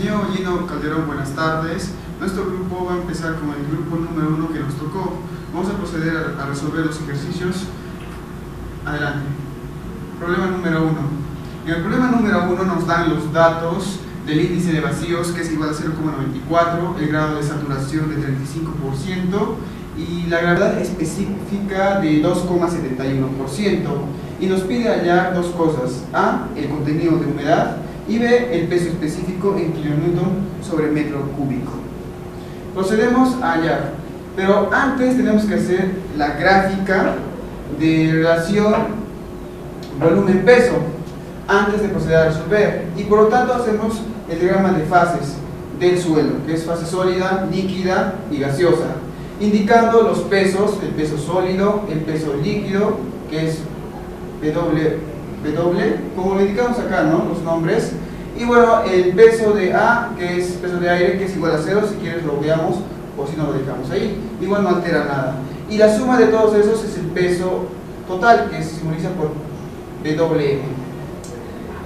Ingeniero Gino Calderón, buenas tardes. Nuestro grupo va a empezar con el grupo número 1 que nos tocó. Vamos a proceder a resolver los ejercicios. Adelante. Problema número 1. En el problema número 1 nos dan los datos del índice de vacíos, que es igual a 0,94, el grado de saturación de 35% y la gravedad específica de 2,71%. Y nos pide hallar dos cosas: A, el contenido de humedad, y B, el peso específico en kilonewton sobre metro cúbico. Procedemos a hallar, pero antes tenemos que hacer la gráfica de relación volumen-peso antes de proceder a resolver, y por lo tanto hacemos el diagrama de fases del suelo, que es fase sólida, líquida y gaseosa, indicando los pesos: el peso sólido, el peso líquido, que es W, como lo indicamos acá, ¿no? Los nombres. Y bueno, el peso de A, que es peso de aire, que es igual a 0, si quieres lo veamos, o si no lo dejamos ahí, igual no altera nada. Y la suma de todos esos es el peso total, que se simboliza por WM.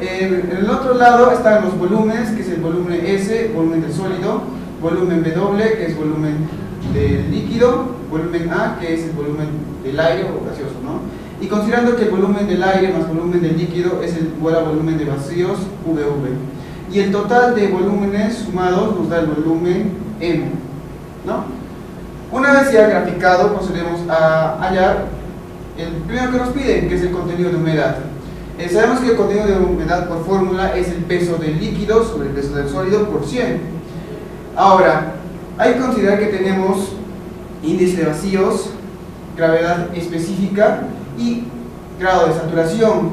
En el otro lado están los volúmenes, que es el volumen S, volumen del sólido, volumen W, que es volumen del líquido, volumen A, que es el volumen del aire o gaseoso, ¿no? Y considerando que el volumen del aire más volumen del líquido es igual a volumen de vacíos, VV. Y el total de volúmenes sumados nos da el volumen M, ¿no? Una vez ya graficado, procedemos a hallar el primero que nos piden, que es el contenido de humedad. Sabemos que el contenido de humedad por fórmula es el peso del líquido sobre el peso del sólido por 100. Ahora, hay que considerar que tenemos índice de vacíos, gravedad específica y grado de saturación,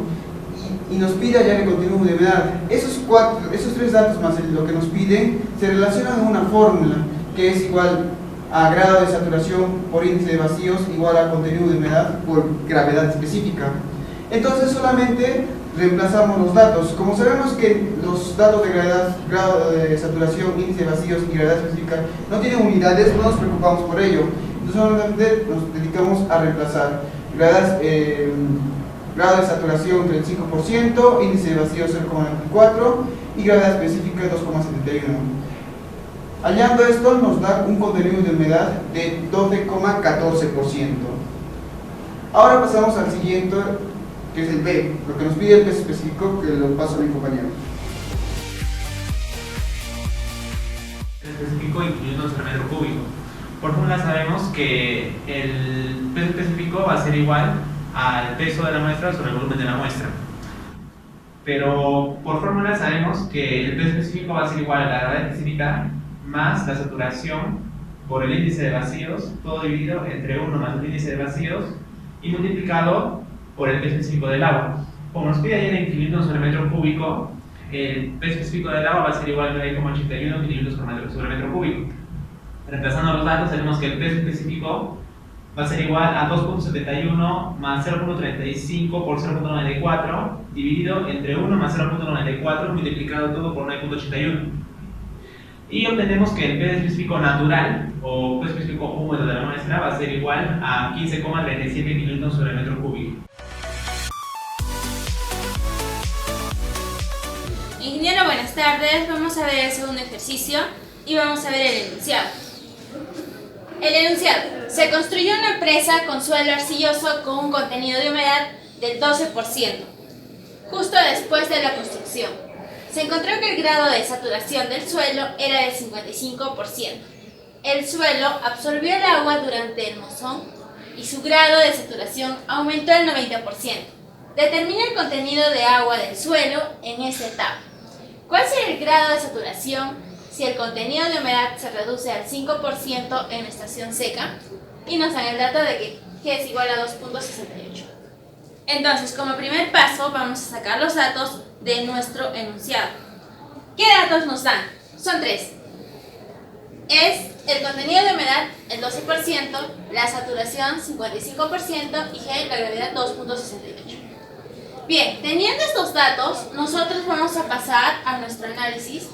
y nos pide hallar el contenido de humedad. Esos tres datos más lo que nos piden se relacionan a una fórmula que es igual a grado de saturación por índice de vacíos igual a contenido de humedad por gravedad específica. Entonces solamente reemplazamos los datos. Como sabemos que los datos de gravedad, grado de saturación, índice de vacíos y gravedad específica no tienen unidades, no nos preocupamos por ello. Entonces solamente nos dedicamos a reemplazar grado de saturación del 5%, índice de vacío 0,94 y gravedad específica 2,71. Hallando esto nos da un contenido de humedad de 12,14%. Ahora pasamos al siguiente, que es el B, lo que nos pide el peso específico, que lo paso a mi compañero. El específico incluyendo el metro cúbico. Por fórmula sabemos que el peso específico va a ser igual al peso de la muestra sobre el volumen de la muestra. Pero por fórmula sabemos que el peso específico va a ser igual a la gravedad específica más la saturación por el índice de vacíos, todo dividido entre 1 más el índice de vacíos y multiplicado por el peso específico del agua. Como nos pide ayer en kilómetros sobre metro cúbico, el peso específico del agua va a ser igual a 9,81 kilómetros sobre metro cúbico. Reemplazando los datos, tenemos que el peso específico va a ser igual a 2,71 más 0,35 por 0,94 dividido entre 1 más 0,94 multiplicado todo por 9,81. Y obtenemos que el peso específico natural o peso específico húmedo de la muestra va a ser igual a 15,37 kilómetros sobre metro cúbico. Ingeniero, buenas tardes. Vamos a ver el segundo ejercicio y vamos a ver el enunciado. El enunciado: se construyó una presa con suelo arcilloso con un contenido de humedad del 12%. Justo después de la construcción, se encontró que el grado de saturación del suelo era del 55%. El suelo absorbió el agua durante el mozón y su grado de saturación aumentó al 90%. Determina el contenido de agua del suelo en esta etapa. ¿Cuál será el grado de saturación si el contenido de humedad se reduce al 5% en estación seca? Y nos dan el dato de que G es igual a 2,68. Entonces, como primer paso, vamos a sacar los datos de nuestro enunciado. ¿Qué datos nos dan? Son tres. Es el contenido de humedad, el 12%, la saturación, 55%, y G, la gravedad, 2,68. Bien, teniendo estos datos, nosotros vamos a pasar a nuestro análisis,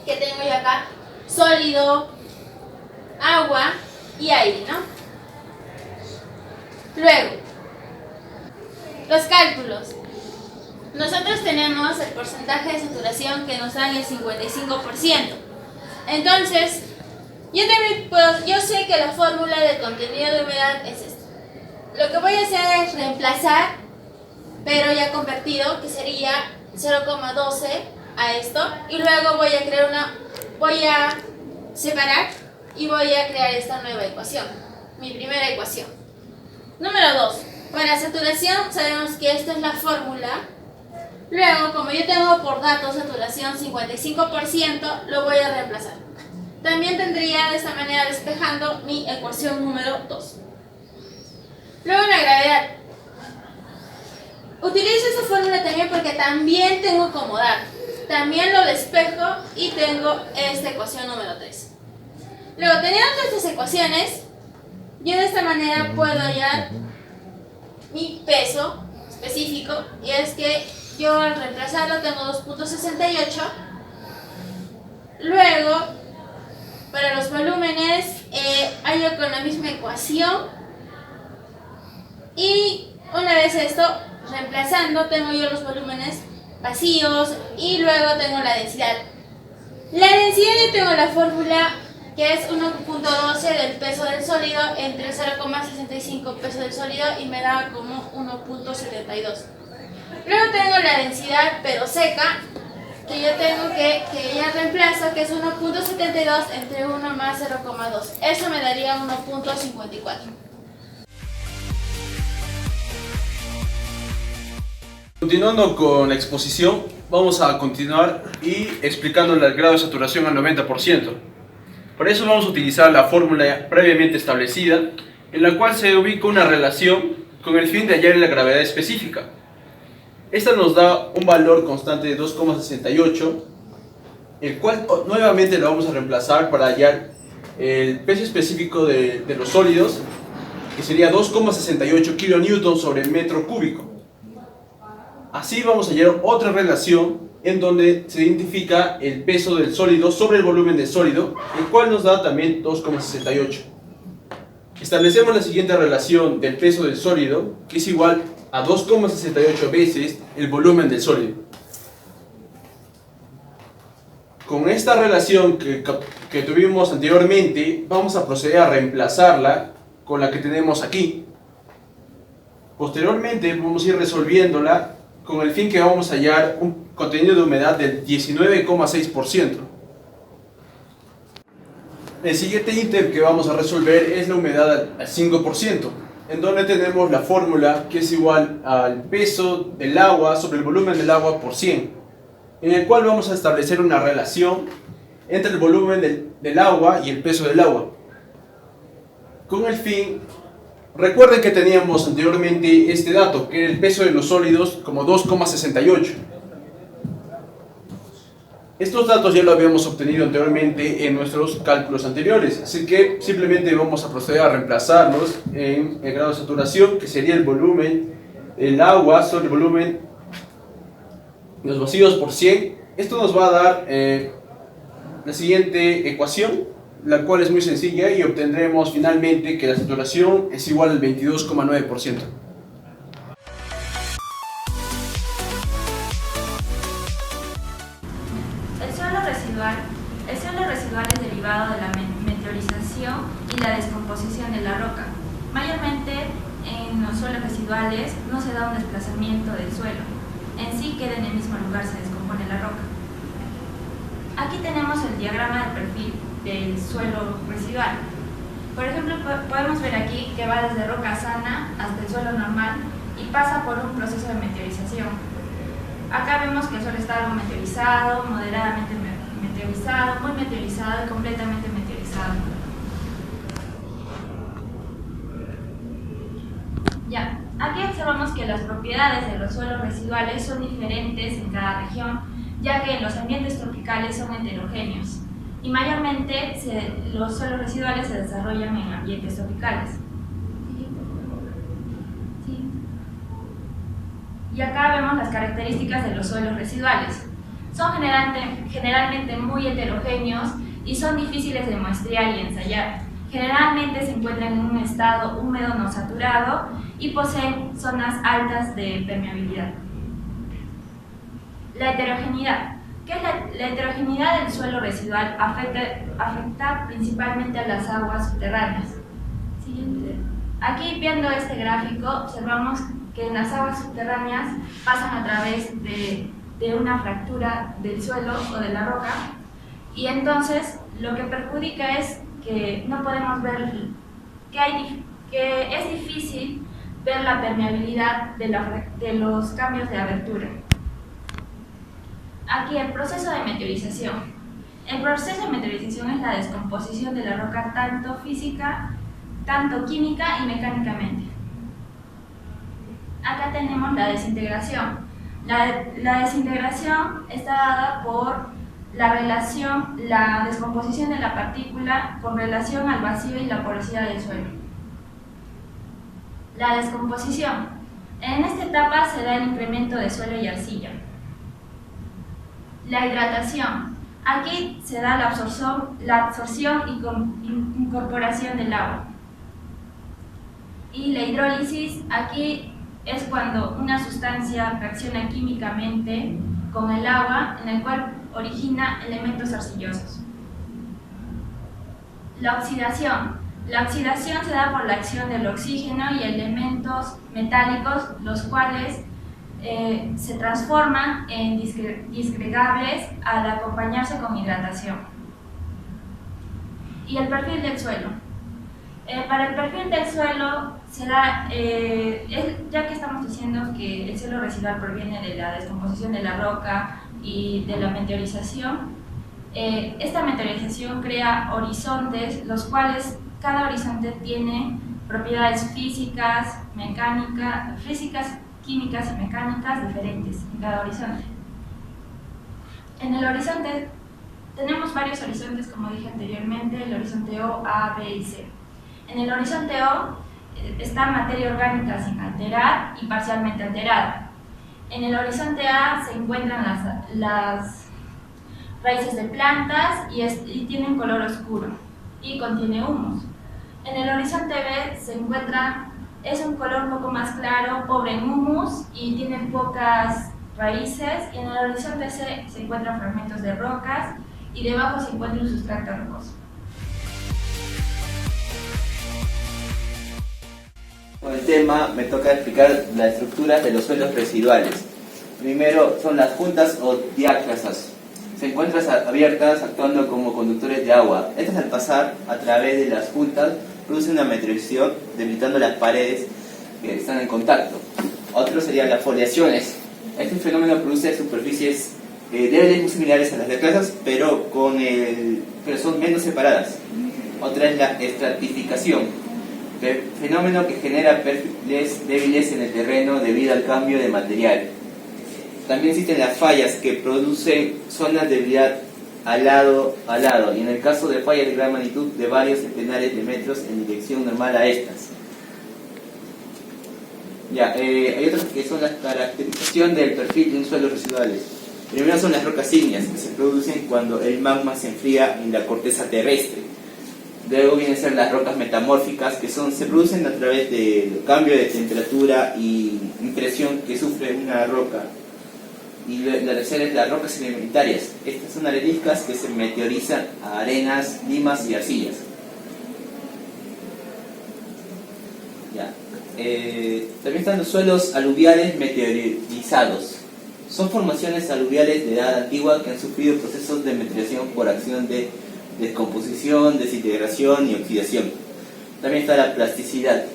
que tengo yo acá: sólido, agua y aire, ¿no? Luego, los cálculos. nosotros tenemos el porcentaje de saturación que nos da el 55%. Entonces, yo sé que la fórmula del contenido de humedad es esta. Lo que voy a hacer es reemplazar, pero ya convertido, que sería 0,12 a esto, y luego voy a separar y voy a crear esta nueva ecuación, mi primera ecuación. Número 2. Para saturación sabemos que esta es la fórmula. Luego, como yo tengo por dato saturación 55%, lo voy a reemplazar. También tendría de esta manera despejando mi ecuación número 2. Luego la gravedad. Utilizo esa fórmula también porque también tengo como dato. También lo despejo y tengo esta ecuación número 3. Luego, teniendo todas estas ecuaciones, yo de esta manera puedo hallar mi peso específico, y es que yo al reemplazarlo tengo 2.68. Luego, para los volúmenes, hallo con la misma ecuación, y una vez esto, reemplazando, tengo yo los volúmenes vacíos y luego tengo la densidad. La densidad, yo tengo la fórmula que es 1.12 del peso del sólido entre 0,65 peso del sólido, y me da como 1.72. Luego tengo la densidad pero seca, que yo tengo que ya reemplazo, que es 1.72 entre 1 más 0,2. Eso me daría 1.54. Continuando con la exposición, vamos a continuar y explicando el grado de saturación al 90%. Por eso vamos a utilizar la fórmula previamente establecida, en la cual se ubica una relación con el fin de hallar la gravedad específica. Esta nos da un valor constante de 2,68, el cual nuevamente lo vamos a reemplazar para hallar el peso específico de los sólidos, que sería 2,68 kN sobre metro cúbico. Así vamos a hallar otra relación en donde se identifica el peso del sólido sobre el volumen del sólido, el cual nos da también 2,68. Establecemos la siguiente relación del peso del sólido, que es igual a 2,68 veces el volumen del sólido. Con esta relación que tuvimos anteriormente, vamos a proceder a reemplazarla con la que tenemos aquí. Posteriormente vamos a ir resolviéndola con el fin que vamos a hallar un contenido de humedad del 19,6%. El siguiente ítem que vamos a resolver es la humedad al 5%, en donde tenemos la fórmula que es igual al peso del agua sobre el volumen del agua por 100, en el cual vamos a establecer una relación entre el volumen del agua y el peso del agua. Con el fin, recuerden que teníamos anteriormente este dato, que era el peso de los sólidos como 2,68. Estos datos ya lo habíamos obtenido anteriormente en nuestros cálculos anteriores, así que simplemente vamos a proceder a reemplazarlos en el grado de saturación, que sería el volumen del agua sobre el volumen de los vacíos por 100. Esto nos va a dar la siguiente ecuación, la cual es muy sencilla, y obtendremos finalmente que la saturación es igual al 22,9%. El suelo residual es derivado de la meteorización y la descomposición de la roca. Mayormente en los suelos residuales no se da un desplazamiento del suelo, en sí queda en el mismo lugar, se descompone la roca. Aquí tenemos el diagrama del perfil del suelo residual. Por ejemplo, podemos ver aquí que va desde roca sana hasta el suelo normal y pasa por un proceso de meteorización. Acá vemos que el suelo está algo meteorizado, moderadamente meteorizado, muy meteorizado y completamente meteorizado. Ya, aquí observamos que las propiedades de los suelos residuales son diferentes en cada región, ya que en los ambientes tropicales son heterogéneos y mayormente los suelos residuales se desarrollan en ambientes tropicales. ¿Sí? Y acá vemos las características de los suelos residuales. Son generalmente muy heterogéneos y son difíciles de muestrear y ensayar. Generalmente se encuentran en un estado húmedo no saturado y poseen zonas altas de permeabilidad. La heterogeneidad. ¿Qué es la heterogeneidad del suelo residual? Afecta principalmente a las aguas subterráneas. Siguiente. Aquí, viendo este gráfico, observamos que en las aguas subterráneas pasan a través de una fractura del suelo o de la roca, y entonces lo que perjudica es que no podemos ver, que es difícil ver la permeabilidad de los cambios de abertura. Aquí el proceso de meteorización. El proceso de meteorización es la descomposición de la roca tanto física, tanto química y mecánicamente. Acá tenemos la desintegración. La desintegración está dada por la descomposición de la partícula con relación al vacío y la porosidad del suelo. La descomposición. En esta etapa se da el incremento de suelo y arcilla. La hidratación. Aquí se da la absorción y incorporación del agua. Y la hidrólisis, aquí es cuando una sustancia reacciona químicamente con el agua, en el cual origina elementos arcillosos. La oxidación. La oxidación se da por la acción del oxígeno y elementos metálicos, los cuales se transforman en disgregables al acompañarse con hidratación. Y el perfil del suelo. Para el perfil del suelo se da, ya que estamos diciendo que el suelo residual proviene de la descomposición de la roca y de la meteorización, esta meteorización crea horizontes, los cuales cada horizonte tiene propiedades físicas, químicas y mecánicas diferentes en cada horizonte. En el horizonte tenemos varios horizontes, como dije anteriormente, el horizonte O, A, B y C. En el horizonte O está materia orgánica sin alterar y parcialmente alterada. En el horizonte A se encuentran las raíces de plantas y tienen color oscuro y contiene humus. En el horizonte B es un color un poco más claro, pobre en humus y tiene pocas raíces. Y en el horizonte C se encuentran fragmentos de rocas y debajo se encuentra un sustrato rocoso. Con el tema me toca explicar la estructura de los suelos residuales. Primero son las juntas o diáclasas. Se encuentran abiertas actuando como conductores de agua. Estas, al pasar a través de las juntas, producen una meteorización debilitando las paredes que están en contacto. Otro serían las foliaciones. Este fenómeno produce superficies débiles muy similares a las diáclasas, pero son menos separadas. Otra es la estratificación, fenómeno que genera perfiles débiles en el terreno debido al cambio de material. También existen las fallas, que producen zonas de debilidad a lado, y en el caso de fallas de gran magnitud, de varios centenares de metros en dirección normal a estas. Hay otras que son la caracterización del perfil de un suelo residuales. Primero son las rocas ígneas, que se producen cuando el magma se enfría en la corteza terrestre. Luego vienen a ser las rocas metamórficas, que se producen a través del cambio de temperatura y impresión que sufre una roca. Y la tercera es las rocas sedimentarias. Estas son areniscas que se meteorizan a arenas, limas y arcillas. También están los suelos aluviales meteorizados. Son formaciones aluviales de edad antigua que han sufrido procesos de meteorización por acción de descomposición, desintegración y oxidación. También está la plasticidad.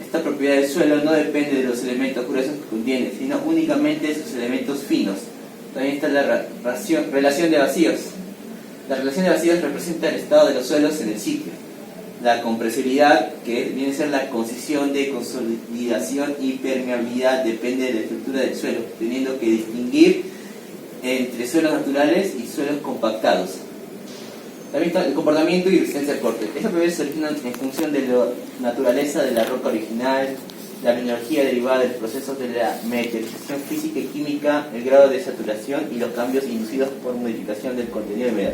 Esta propiedad del suelo no depende de los elementos gruesos que contiene, sino únicamente de sus elementos finos. También está la relación de vacíos. La relación de vacíos representa el estado de los suelos en el sitio. La compresibilidad, que viene a ser la concisión de consolidación y permeabilidad, depende de la estructura del suelo, teniendo que distinguir entre suelos naturales y suelos compactados. También está el comportamiento y resistencia al corte. Estas propiedades se originan en función de la naturaleza de la roca original, la mineralogía derivada de los procesos de la meteorización física y química, el grado de saturación y los cambios inducidos por modificación del contenido de humedad.